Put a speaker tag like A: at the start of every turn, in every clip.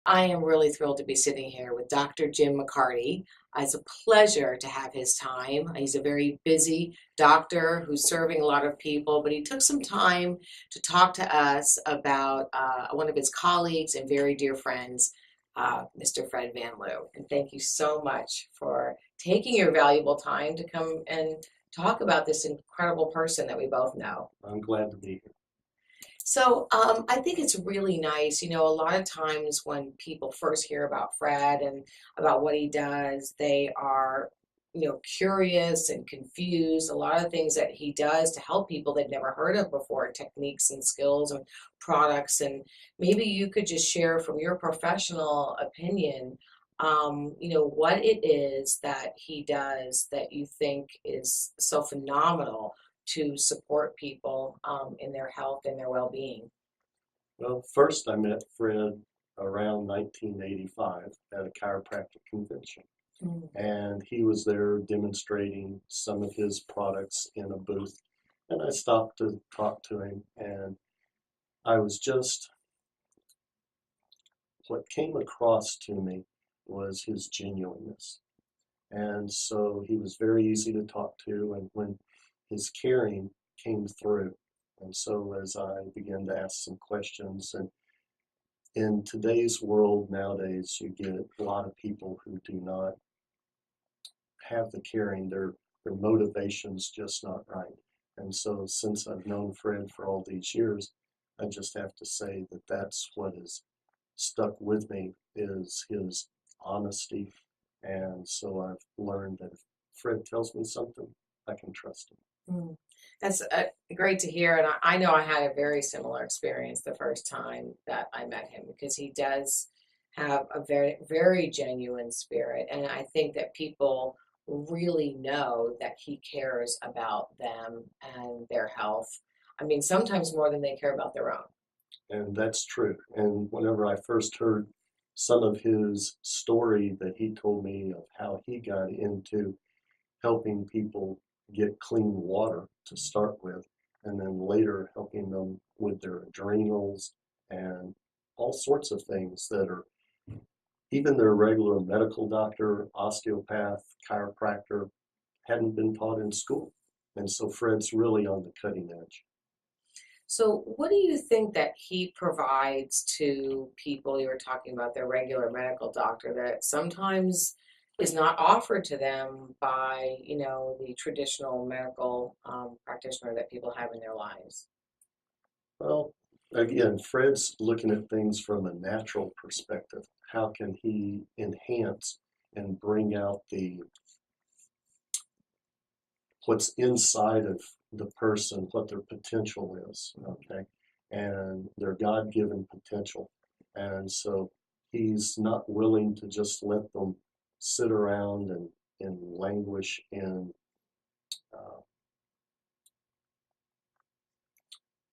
A: I am really thrilled to be sitting here with Dr. Jim McCarty. It's a pleasure to have his time. He's a very busy doctor who's serving a lot of people, but he took some time to talk to us about one of his colleagues and very dear friends, Mr. Fred Van Lieu. And thank you so much for taking your valuable time to come and talk about this incredible person that we both know.
B: I'm glad to be here.
A: So I think it's really nice. A lot of times when people first hear about Fred and about what he does, they are, curious and confused. A lot of things that he does to help people they've never heard of before, techniques and skills and products. And maybe you could just share from your professional opinion, what it is that he does that you think is so phenomenal to support people in their health and their well-being.
B: Well, first I met Fred around 1985 at a chiropractic convention.
A: Mm.
B: And he was there demonstrating some of his products in a booth. And I stopped to talk to him, and I was just, what came across to me was his genuineness. And so he was very easy to talk to, and when his caring came through. And so as I began to ask some questions, and in today's world nowadays, you get a lot of people who do not have the caring, their motivation's just not right. And so since I've known Fred for all these years, I just have to say that that's what has stuck with me is his honesty. And so I've learned that if Fred tells me something, I can trust him.
A: Mm. That's great to hear. And I know I had a very similar experience the first time that I met him because he does have a very, very genuine spirit. And I think that people really know that he cares about them and their health. I mean, sometimes more than they care about their own.
B: And that's true. And whenever I first heard some of his story that he told me of how he got into helping people get clean water to start with, and then later helping them with their adrenals and all sorts of things that are even their regular medical doctor, osteopath, chiropractor hadn't been taught in school. And so Fred's really on the cutting edge.
A: So, what do you think that he provides to people? You were talking about their regular medical doctor that sometimes is not offered to them by, the traditional medical practitioner that people have in their lives.
B: Well, again, Fred's looking at things from a natural perspective. How can he enhance and bring out the what's inside of the person, what their potential is, okay, and their God-given potential. And so he's not willing to just let them sit around and languish in uh,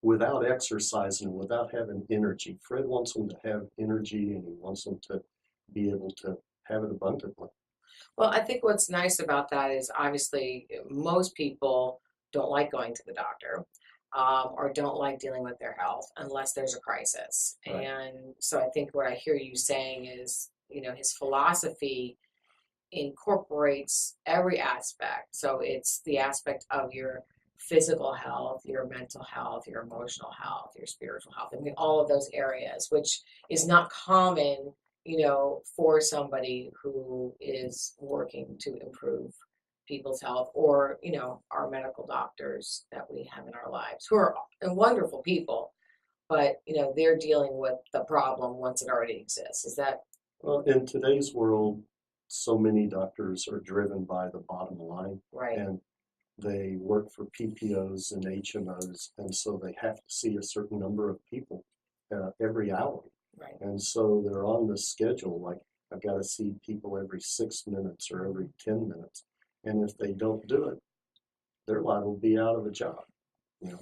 B: without exercising, without having energy. Fred wants them to have energy, and he wants them to be able to have it abundantly.
A: Well, I think what's nice about that is obviously most people don't like going to the doctor or don't like dealing with their health unless there's a crisis.
B: Right.
A: And so I think what I hear you saying is, his philosophy incorporates every aspect. So it's the aspect of your physical health, your mental health, your emotional health, your spiritual health. I mean, all of those areas, which is not common, for somebody who is working to improve people's health or, our medical doctors that we have in our lives who are wonderful people, but, they're dealing with the problem once it already exists. Is that
B: Well, in today's world, so many doctors are driven by the bottom line,
A: right?
B: and they work for PPOs and HMOs, and so they have to see a certain number of people every hour.
A: Right.
B: And so they're on the schedule, like I've got to see people every 6 minutes or every 10 minutes. And if they don't do it, they're liable to be out of a job, you know.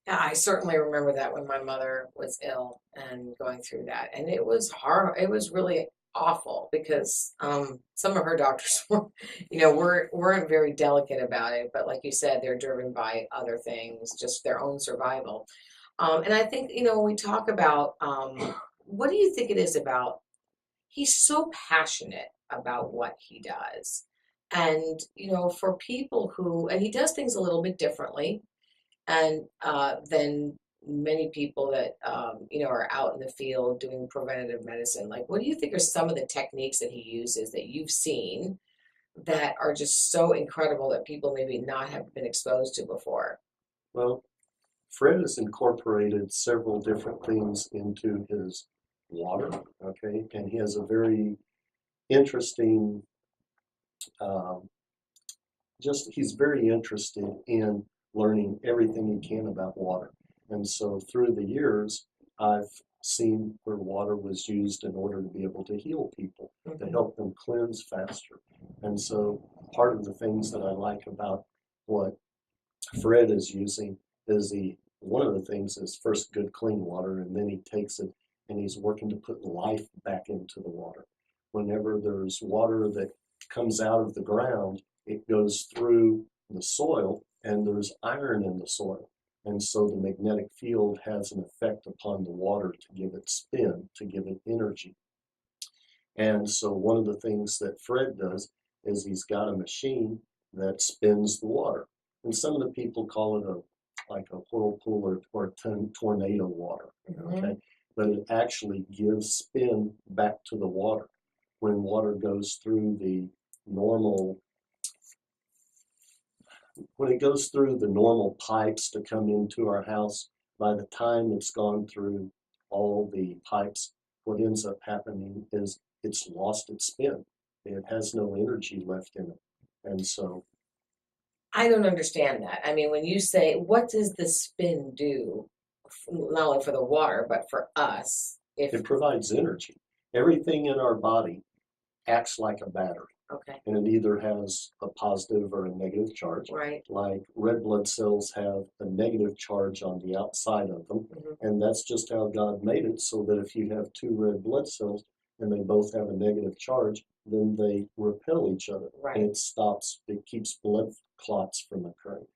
A: Yeah, I certainly remember that when my mother was ill and going through that. And it was hard. It was really awful because some of her doctors were, weren't very delicate about it. But like you said, they're driven by other things, just their own survival. And I think, when we talk about what do you think it is about he's so passionate about what he does. And, for people who, and he does things a little bit differently and than many people that, are out in the field doing preventative medicine. Like, what do you think are some of the techniques that he uses that you've seen that are just so incredible that people maybe not have been exposed to before?
B: Well, Fred has incorporated several different things into his water, okay, and he has a very interesting, um, he's very interested in learning everything he can about water. And so through the years, I've seen where water was used in order to be able to heal people, to help them cleanse faster. And so part of the things that I like about what Fred is using is one of the things is first good clean water, and then he takes it and he's working to put life back into the water. Whenever there's water that comes out of the ground, it goes through the soil and there's iron in the soil. And so the magnetic field has an effect upon the water to give it spin, to give it energy. And so one of the things that Fred does is he's got a machine that spins the water. And some of the people call it like a whirlpool or tornado water, okay? But it actually gives spin back to the water. When water goes through the normal pipes to come into our house, by the time it's gone through all the pipes, what ends up happening is it's lost its spin. It has no energy left in it. And so
A: I don't understand that. I mean, when you say, what does the spin do, not only for the water, but for us?
B: It provides energy. Everything in our body acts like a battery.
A: Okay.
B: And it either has a positive or a negative charge.
A: Right.
B: Like red blood cells have a negative charge on the outside of them. And that's just how God made it, so that if you have two red blood cells and they both have a negative charge, then they repel each other.
A: Right.
B: And it keeps blood clots from occurring.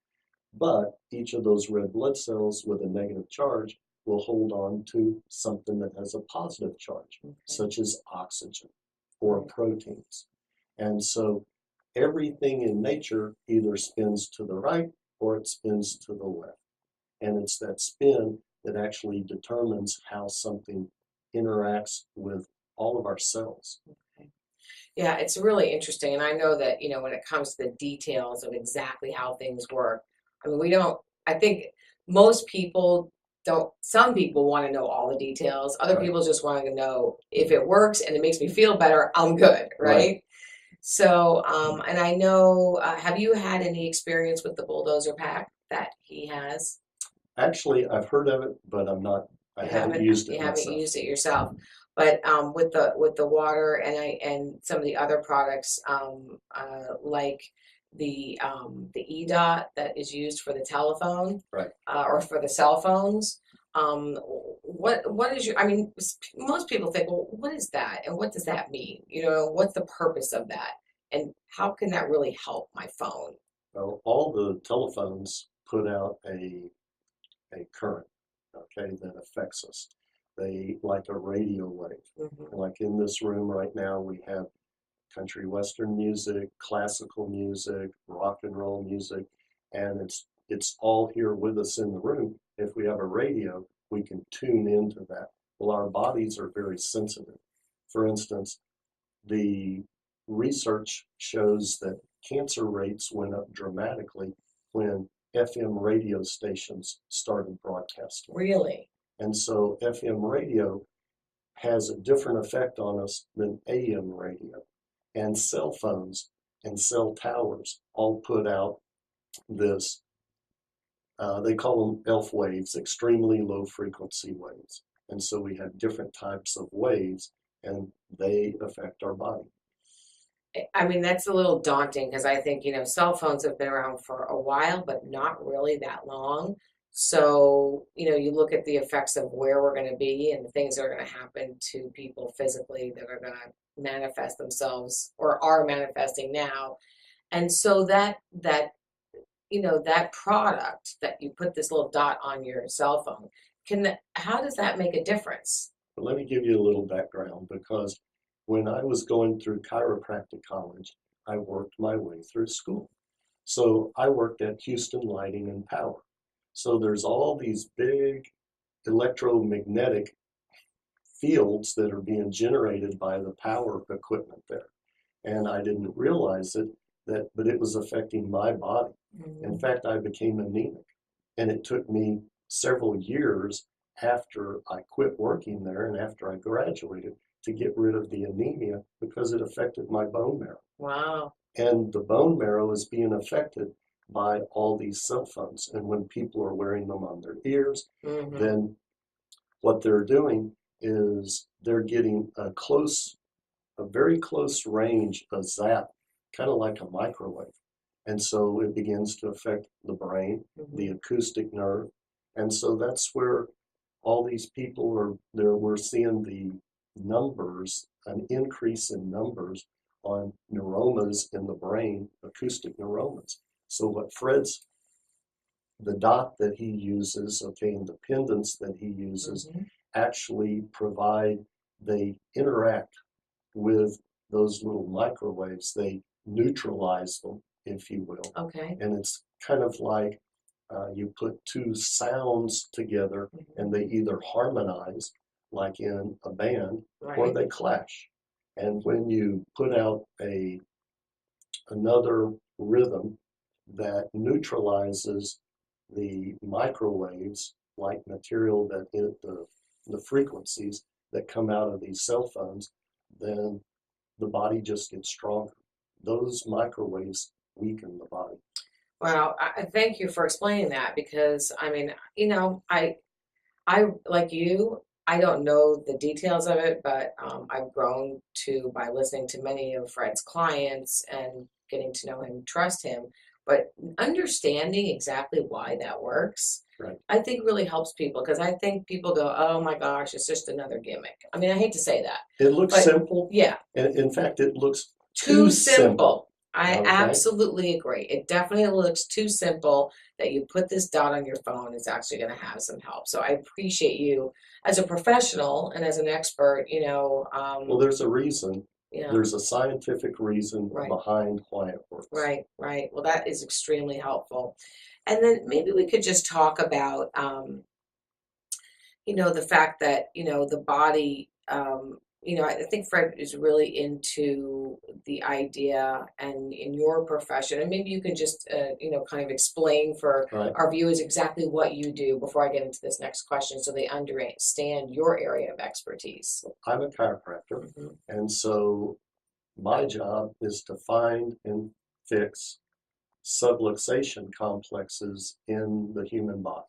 B: But each of those red blood cells with a negative charge will hold on to something that has a positive charge, such as oxygen or proteins. And so everything in nature either spins to the right or it spins to the left. And it's that spin that actually determines how something interacts with all of our cells.
A: Okay. Yeah, it's really interesting. And I know that, when it comes to the details of exactly how things work, I mean, I think most people don't, some people want to know all the details. Other people just want to know if it works and it makes me feel better, I'm good, right? So, and I know, have you had any experience with the bulldozer pack that he has?
B: Actually, I've heard of it, but I haven't used it
A: You haven't
B: myself.
A: used it yourself. But with the water and some of the other products, like the eDot that is used for the telephone, or for the cell phones. What is I mean, most people think, well, what is that, and what does that mean? What's the purpose of that, and how can that really help my phone?
B: Well, all the telephones put out a current, okay, that affects us. They like a radio wave. Like in this room right now, we have country western music, classical music, rock and roll music, and it's all here with us in the room. If we have a radio, we can tune into that. Well, our bodies are very sensitive. For instance, the research shows that cancer rates went up dramatically when FM radio stations started broadcasting.
A: Really?
B: And so FM radio has a different effect on us than AM radio. And cell phones and cell towers all put out this, they call them ELF waves, extremely low frequency waves. And so we have different types of waves and they affect our body.
A: I mean, that's a little daunting because I think, cell phones have been around for a while, but not really that long. So, you look at the effects of where we're going to be and the things that are going to happen to people physically that are going to manifest themselves or are manifesting now. And so that product that you put this little dot on your cell phone, how does that make a difference?
B: But let me give you a little background, because when I was going through chiropractic college, I worked my way through school. So I worked at Houston Lighting and Power. So there's all these big electromagnetic fields that are being generated by the power equipment there. And I didn't realize it, but it was affecting my body. In fact, I became anemic. And it took me several years after I quit working there and after I graduated to get rid of the anemia because it affected my bone marrow.
A: Wow.
B: And the bone marrow is being affected by all these cell phones. And when people are wearing them on their ears, then what they're doing is they're getting a very close range, a zap, kind of like a microwave. And so it begins to affect the brain, the acoustic nerve. And so that's where all these people are there. We're seeing the numbers, an increase in numbers on neuromas in the brain, acoustic neuromas. So what the dot that he uses, okay, and the pendants that he uses actually they interact with those little microwaves. They neutralize them, if you will.
A: Okay.
B: And it's kind of like you put two sounds together and they either harmonize, like in a band, or they clash. And when you put out another rhythm that neutralizes the microwaves, like material that the frequencies that come out of these cell phones, then the body just gets stronger. Those microwaves weaken the body.
A: Wow, I thank you for explaining that because I mean, I like you. I don't know the details of it, but I've grown by listening to many of Fred's clients and getting to know him, trust him. But understanding exactly why that works, I think really helps people because I think people go, oh my gosh, it's just another gimmick. I mean, I hate to say that.
B: It looks simple.
A: Yeah.
B: And in fact, it looks
A: too simple. I
B: Okay.
A: absolutely agree. It definitely looks too simple that you put this dot on your phone. It's actually going to have some help. So I appreciate you as a professional and as an expert,
B: well, there's a reason.
A: Yeah.
B: There's a scientific reason behind why it works.
A: Right. Well, that is extremely helpful. And then maybe we could just talk about, the fact that, the body, I think Fred is really into the idea and in your profession, and maybe you can just, kind of explain for our viewers exactly what you do before I get into this next question so they understand your area of expertise.
B: I'm a chiropractor, and so my job is to find and fix subluxation complexes in the human body.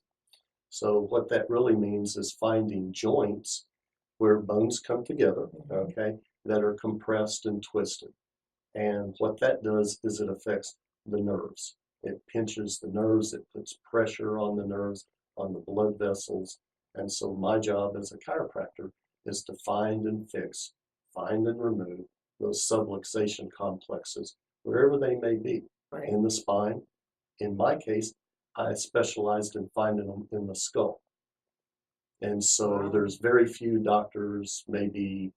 B: So what that really means is finding joints where bones come together, okay, that are compressed and twisted. And what that does is it affects the nerves. It pinches the nerves, it puts pressure on the nerves, on the blood vessels. And so my job as a chiropractor is to find and fix, find and remove those subluxation complexes, wherever they may be, in the spine. In my case, I specialized in finding them in the skull. And so there's very few doctors, maybe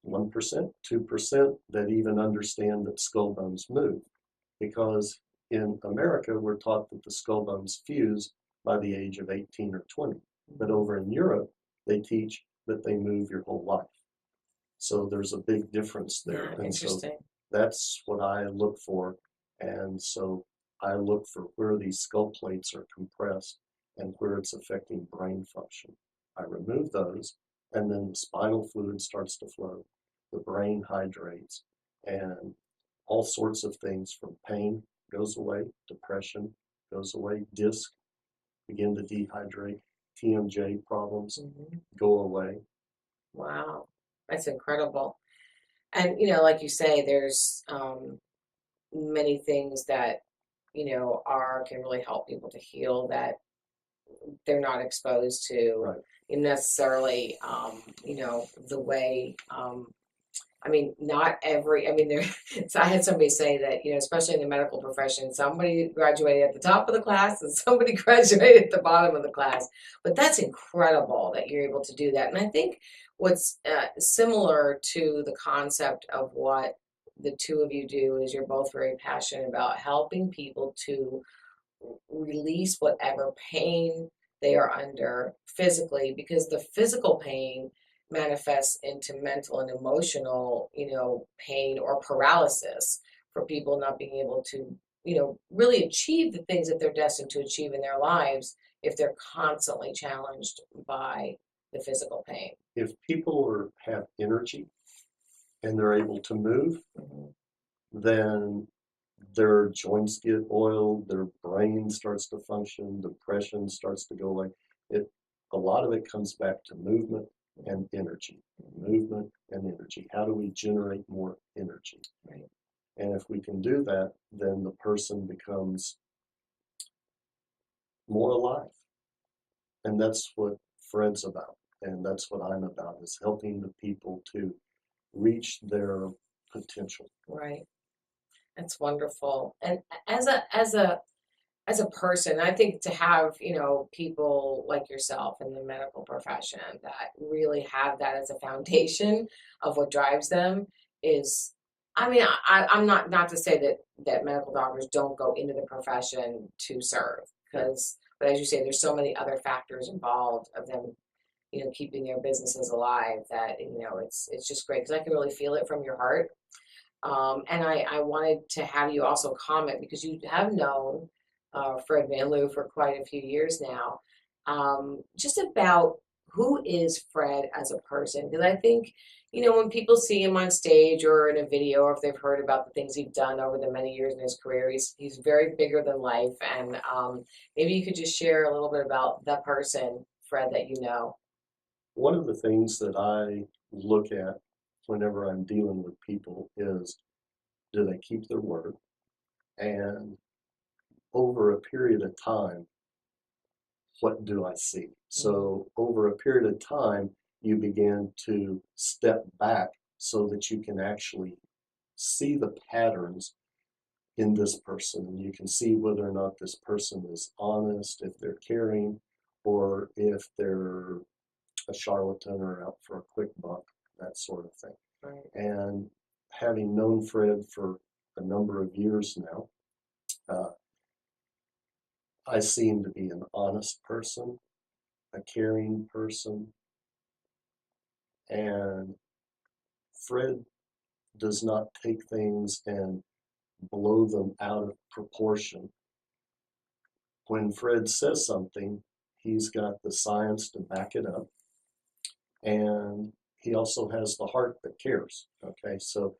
B: 1%, 2%, that even understand that skull bones move. Because in America, we're taught that the skull bones fuse by the age of 18 or 20. But over in Europe, they teach that they move your whole life. So there's a big difference there.
A: Yeah, interesting.
B: So that's what I look for. And so I look for where these skull plates are compressed and where it's affecting brain function. I remove those, and then the spinal fluid starts to flow. The brain hydrates, and all sorts of things from pain goes away, depression goes away, disc begin to dehydrate, TMJ problems go away.
A: Wow, that's incredible. And, like you say, there's many things that, can really help people to heal that they're not exposed to necessarily, the way I mean, not every, I mean, there, so I had somebody say that, especially in the medical profession, somebody graduated at the top of the class and somebody graduated at the bottom of the class. But that's incredible that you're able to do that. And I think what's similar to the concept of what the two of you do is you're both very passionate about helping people to release whatever pain they are under physically, because the physical pain manifests into mental and emotional, pain or paralysis for people not being able to, really achieve the things that they're destined to achieve in their lives if they're constantly challenged by the physical pain.
B: If people have energy and they're able to move, then their joints get oiled, their brain starts to function, depression starts to go away. A lot of it comes back to movement and energy. Movement and energy. How do we generate more energy?
A: Right.
B: And if we can do that, then the person becomes more alive. And that's what Fred's about. And that's what I'm about, is helping the people to reach their potential.
A: Right. That's wonderful. And as a person, I think to have, people like yourself in the medical profession that really have that as a foundation of what drives them is, I mean, I'm not to say that medical doctors don't go into the profession to serve, but as you say, there's so many other factors involved of them, keeping their businesses alive that, it's just great because I can really feel it from your heart. And I wanted to have you also comment, because you have known Fred Van Lieu for quite a few years now, just about who is Fred as a person. Because I think, when people see him on stage or in a video, or if they've heard about the things he's done over the many years in his career, he's very bigger than life. And maybe you could just share a little bit about the person, Fred, that you know.
B: One of the things that I look at whenever I'm dealing with people is, do they keep their word? And over a period of time, what do I see? So over a period of time, you begin to step back so that you can actually see the patterns in this person. And you can see whether or not this person is honest, if they're caring, or if they're a charlatan or out for a quick buck, that sort of thing.
A: Right.
B: And having known Fred for a number of years now, I see him to be an honest person, a caring person, and Fred does not take things and blow them out of proportion. When Fred says something, he's got the science to back it up, and he also has the heart that cares. Okay, so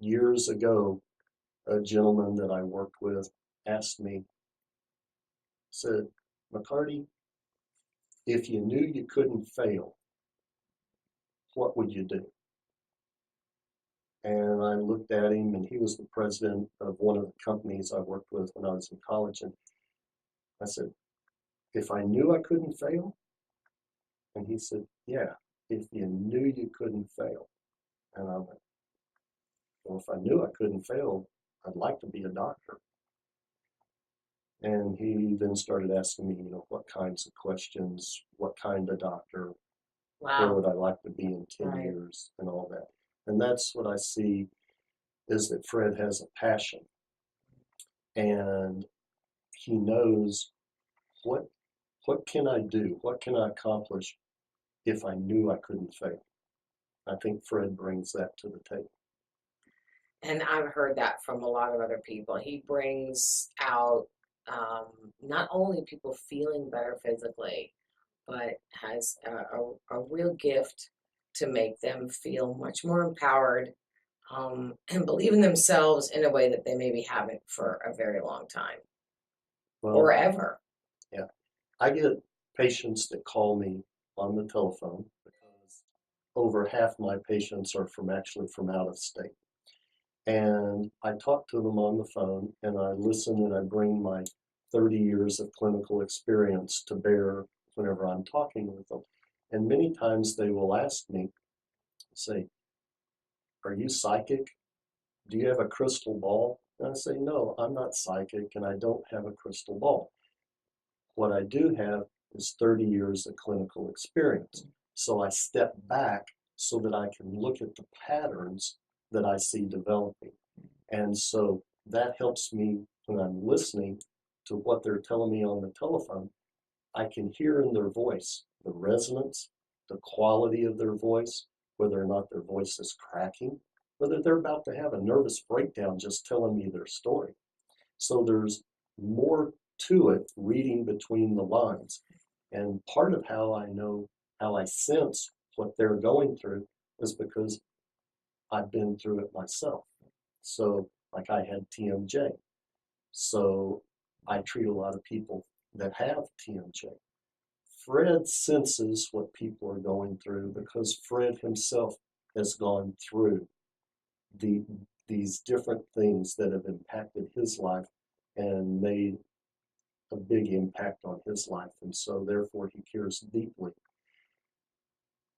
B: years ago, a gentleman that I worked with asked me, said, McCarty, if you knew you couldn't fail, what would you do? And I looked at him, and he was the president of one of the companies I worked with when I was in college. And I said, if I knew I couldn't fail? And he said, yeah, if you knew you couldn't fail. And I went, well, if I knew I couldn't fail, I'd like to be a doctor. And he then started asking me, what kinds of questions, what kind of doctor, where would I like to be in 10 years, and all that. And that's what I see, is that Fred has a passion, and he knows what can I do, what can I accomplish if I knew I couldn't fail. I think Fred brings that to the table.
A: And I've heard that from a lot of other people. He brings out not only people feeling better physically, but has a real gift to make them feel much more empowered and believe in themselves in a way that they maybe haven't for a very long time, or ever.
B: Yeah. I get patients that call me on the telephone, because over half my patients are from out of state. And I talk to them on the phone, and I listen, and I bring my 30 years of clinical experience to bear whenever I'm talking with them. And many times they will ask me, say, "Are you psychic? Do you have a crystal ball?" And I say, "No, I'm not psychic and I don't have a crystal ball. What I do have is 30 years of clinical experience." So I step back so that I can look at the patterns that I see developing. And so that helps me when I'm listening to what they're telling me on the telephone. I can hear in their voice the resonance, the quality of their voice, whether or not their voice is cracking, whether they're about to have a nervous breakdown just telling me their story. So there's more to it reading between the lines. And part of how I know, how I sense what they're going through is because I've been through it myself. So, like I had TMJ. So I treat a lot of people that have TMJ. Fred senses what people are going through because Fred himself has gone through the, these different things that have impacted his life and made a big impact on his life. And so therefore he cares deeply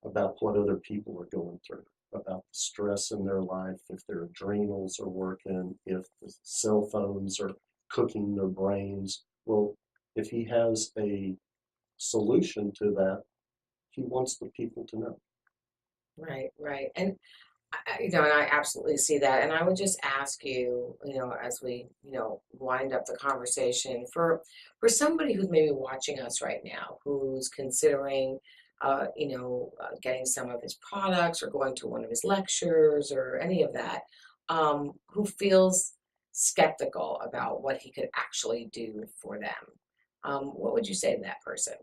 B: about what other people are going through, about the stress in their life, if their adrenals are working, if the cell phones are cooking their brains. Well, if he has a solution to that, he wants the people to know.
A: Right, right. And and I absolutely see that. And I would just ask you, as we, wind up the conversation, for somebody who's maybe watching us right now, who's considering, getting some of his products or going to one of his lectures or any of that, who feels skeptical about what he could actually do for them. What would you say to that person?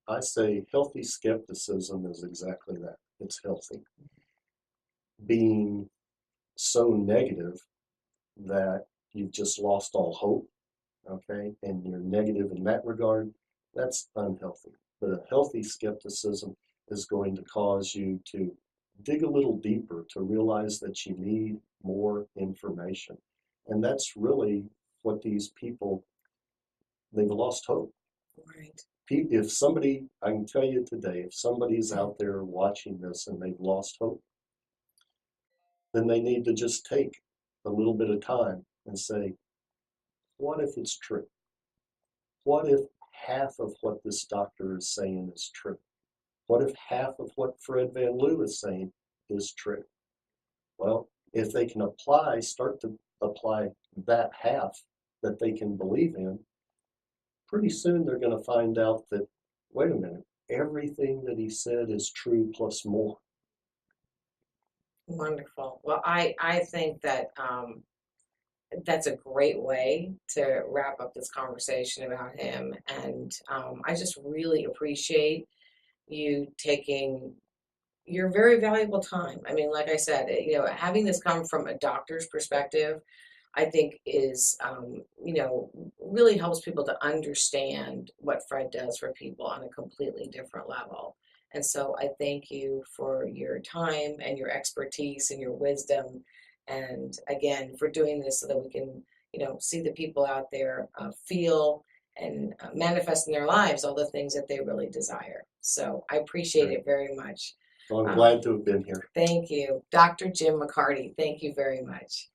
B: I say healthy skepticism is exactly that. It's healthy. Being so negative that you've just lost all hope, okay, and you're negative in that regard, that's unhealthy. But a healthy skepticism is going to cause you to dig a little deeper to realize that you need more information. And that's really what these people, they've lost hope.
A: Right.
B: If somebody, I can tell you today, if somebody's out there watching this and they've lost hope, then they need to just take a little bit of time and say, what if it's true? What if half of what this doctor is saying is true? What if half of what Fred Van Lieu is saying is true? Well, if they can start to apply that half that they can believe in, pretty soon they're going to find out that, wait a minute, everything that he said is true plus more.
A: Wonderful. Well, I think that that's a great way to wrap up this conversation about him. And I just really appreciate you taking your very valuable time. I mean, like I said, having this come from a doctor's perspective, I think is, really helps people to understand what Fred does for people on a completely different level. And so I thank you for your time and your expertise and your wisdom. And again, for doing this so that we can, see the people out there feel and manifest in their lives all the things that they really desire. So I appreciate it very much.
B: So I'm glad to have been here.
A: Thank you. Dr. Jim McCarty, thank you very much.